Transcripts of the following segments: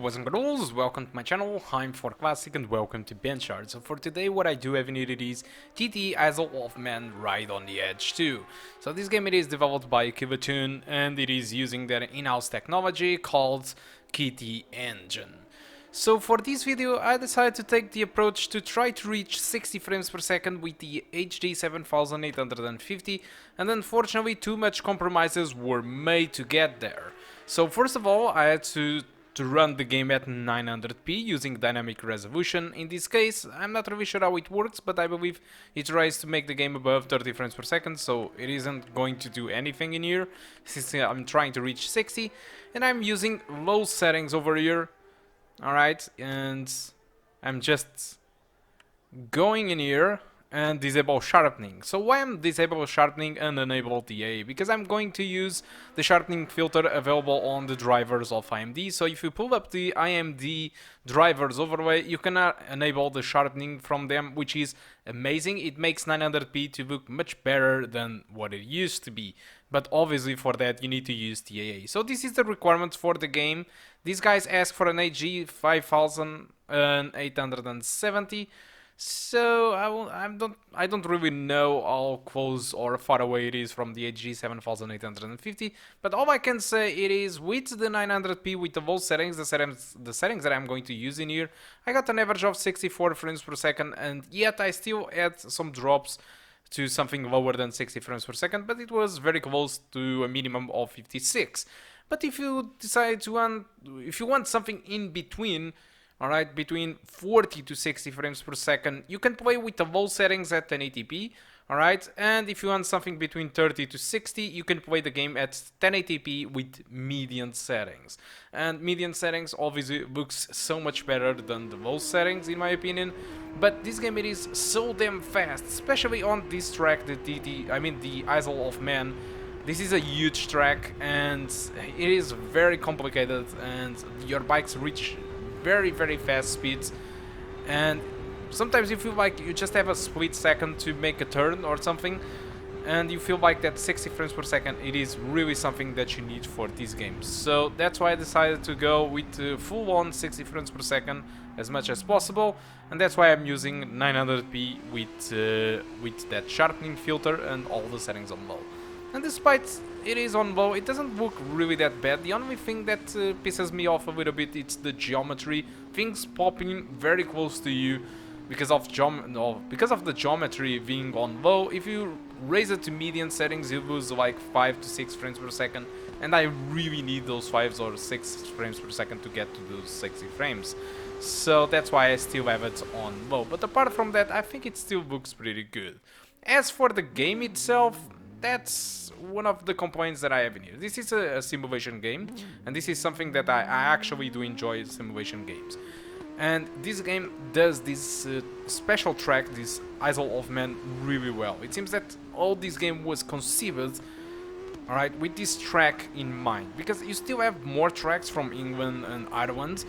boys and girls, welcome to my channel. I'm For Classic and welcome to BenchART. So for today what I do have needed is TT Isle of Man Ride on the Edge 2. So this game it is developed by Gigabyte and it is using their in-house technology called KT Engine. So for this video I decided to take the approach to try to reach 60 frames per second with the HD 7850, and unfortunately too much compromises were made to get there. So first of all I had to run the game at 900p using dynamic resolution. In this case I'm not really sure how it works, but I believe it tries to make the game above 30 frames per second, so it isn't going to do anything in here since I'm trying to reach 60, and I'm using low settings over here. Alright, and I'm just going in here and disable sharpening. So why I'm disable sharpening and enable DA? Because I'm going to use the sharpening filter available on the drivers of AMD. So if you pull up the AMD drivers overlay, you can enable the sharpening from them, which is amazing. It makes 900p to look much better than what it used to be. But obviously for that you need to use TAA. So this is the requirements for the game. These guys ask for an HG5870. So I don't really know how close or far away it is from the HG 7850, but all I can say it is with the 900p with the low settings, the settings that I'm going to use in here, I got an average of 64 frames per second, and yet I still had some drops to something lower than 60 frames per second, but it was very close to a minimum of 56. But if you decide to if you want something in between, alright, between 40 to 60 frames per second, you can play with the low settings at 1080p, alright, and if you want something between 30 to 60, you can play the game at 1080p with median settings. And median settings obviously looks so much better than the low settings in my opinion, but this game it is so damn fast, especially on this track, the Isle of Man. This is a huge track and it is very complicated, and your bikes reach very fast speeds, and sometimes you feel like you just have a split second to make a turn or something, and you feel like that 60 frames per second it is really something that you need for this game. So that's why I decided to go with full on 60 frames per second as much as possible, and that's why I'm using 900p with that sharpening filter and all the settings on low. And despite it is on low, it doesn't look really that bad. The only thing that pisses me off a little bit is the geometry. Things popping very close to you because of the geometry being on low. If you raise it to median settings, you lose like 5 to 6 frames per second, and I really need those 5 or 6 frames per second to get to those 60 frames. So that's why I still have it on low. But apart from that, I think it still looks pretty good. As for the game itself, that's one of the complaints that I have in here. This is a simulation game, and this is something that I actually do enjoy, simulation games. And this game does this special track, this Isle of Man, really well. It seems that all this game was conceived, alright, with this track in mind, because you still have more tracks from England and Ireland,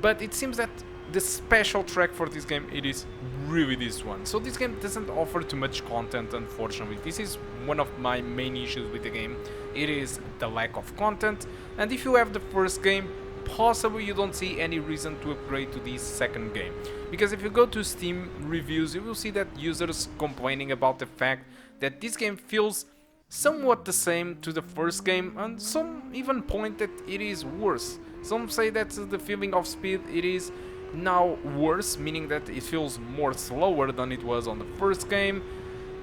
but it seems that the special track for this game it is really this one. So this game doesn't offer too much content, unfortunately. This is one of my main issues with the game. It is the lack of content, and if you have the first game, possibly you don't see any reason to upgrade to this second game, because if you go to Steam reviews you will see that users complaining about the fact that this game feels somewhat the same to the first game, and some even point that it is worse. Some say that the feeling of speed it is now worse, meaning that it feels more slower than it was on the first game,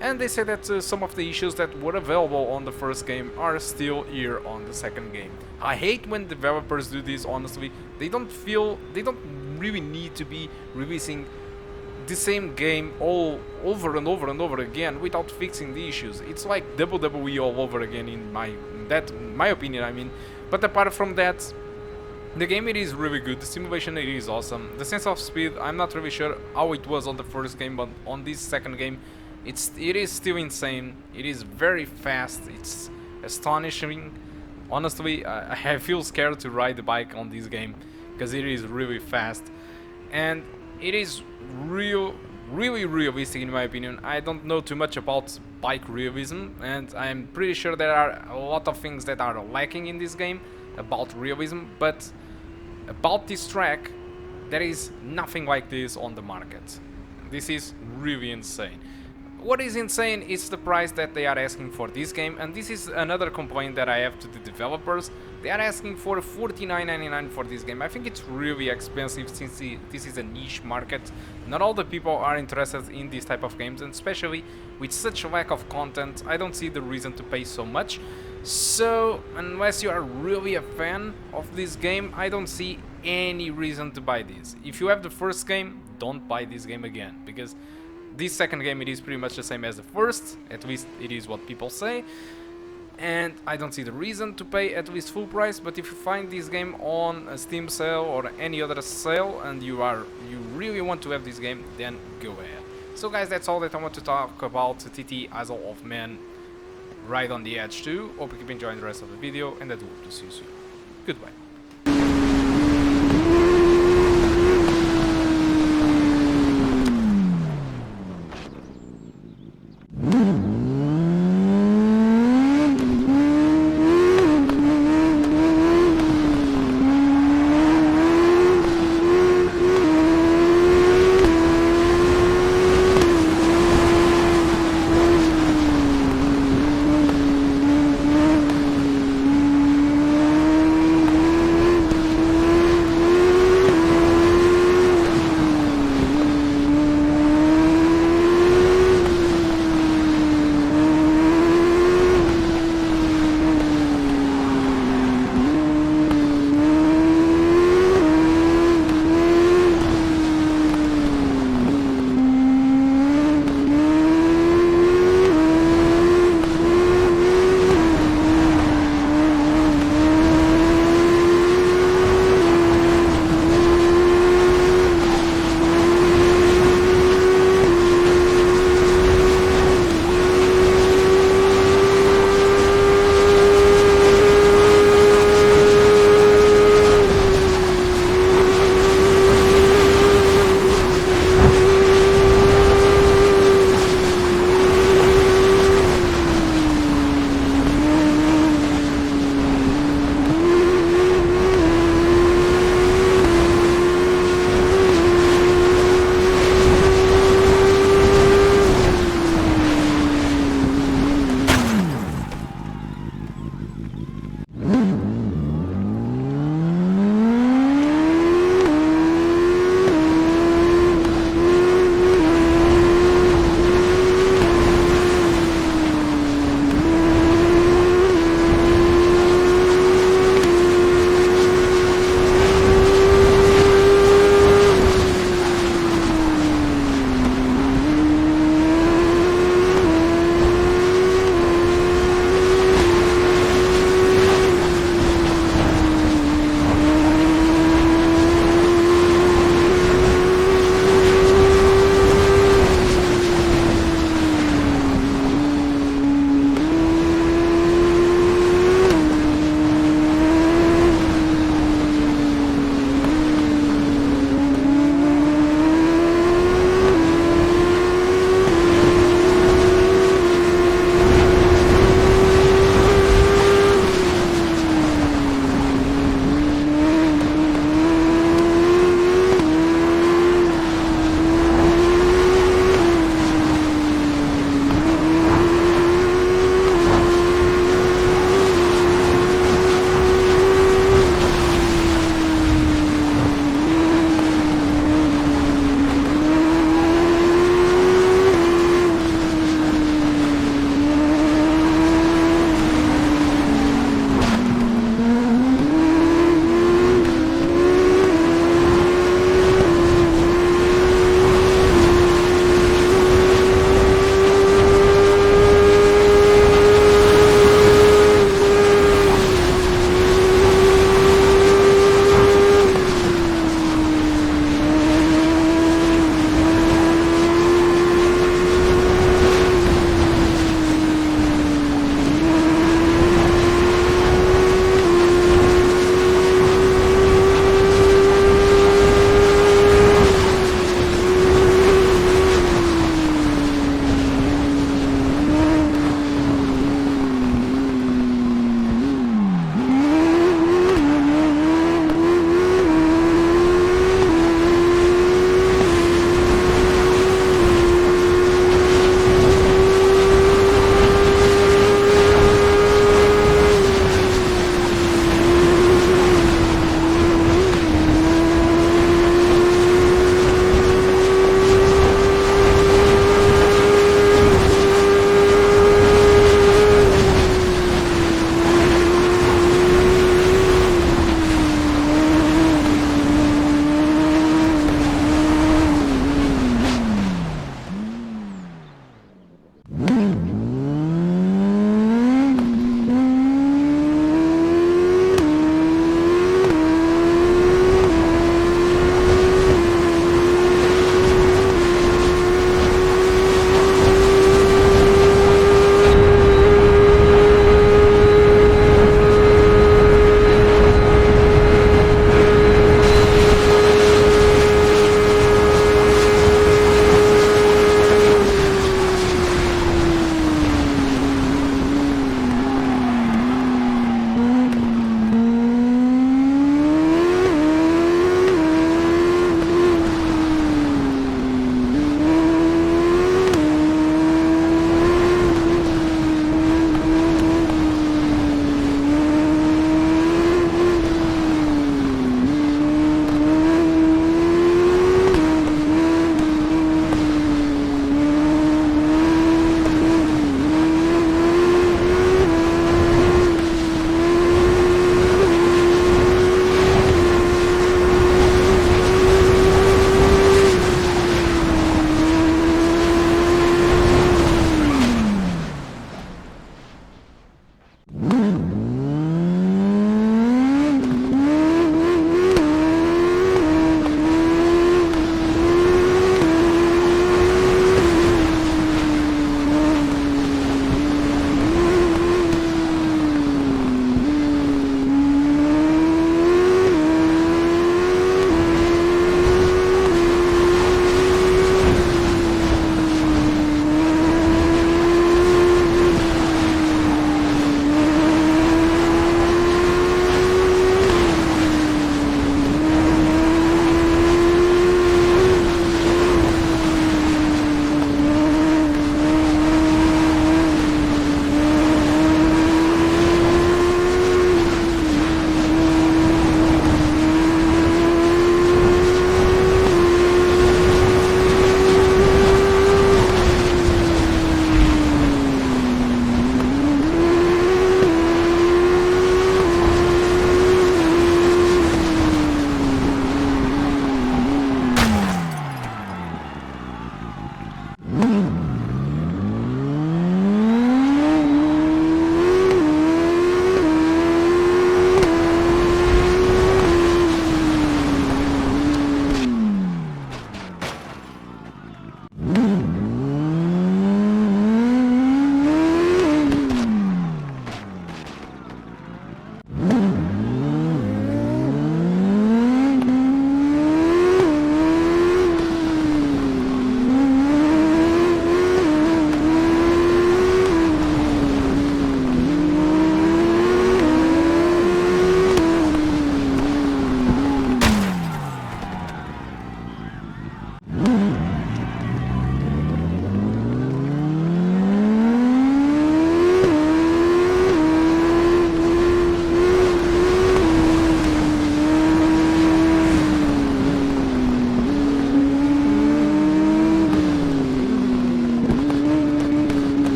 and they say that some of the issues that were available on the first game are still here on the second game. I hate when developers do this, honestly. They don't really need to be releasing the same game all over and over and over again without fixing the issues. It's like WWE all over again in my opinion, I mean. But apart from that, the game it is really good, the simulation it is awesome. The sense of speed, I'm not really sure how it was on the first game, but on this second game it is still insane. It is very fast, it's astonishing. Honestly, I feel scared to ride the bike on this game because it is really fast, and it is really realistic in my opinion. I don't know too much about bike realism, and I'm pretty sure there are a lot of things that are lacking in this game about realism, but about this track, there is nothing like this on the market. This is really insane. What is insane is the price that they are asking for this game, and this is another complaint that I have to the developers. They are asking for $49.99 for this game. I think it's really expensive since this is a niche market. Not all the people are interested in this type of games, and especially with such a lack of content, I don't see the reason to pay so much. So, unless you are really a fan of this game, I don't see any reason to buy this. If you have the first game, don't buy this game again, because this second game, it is pretty much the same as the first, at least it is what people say, and I don't see the reason to pay at least full price. But if you find this game on a Steam sale or any other sale and you really want to have this game, then go ahead. So guys, that's all that I want to talk about TT Isle of Man Ride on the Edge 2. Hope you keep enjoying the rest of the video, and I do hope to see you soon. Goodbye.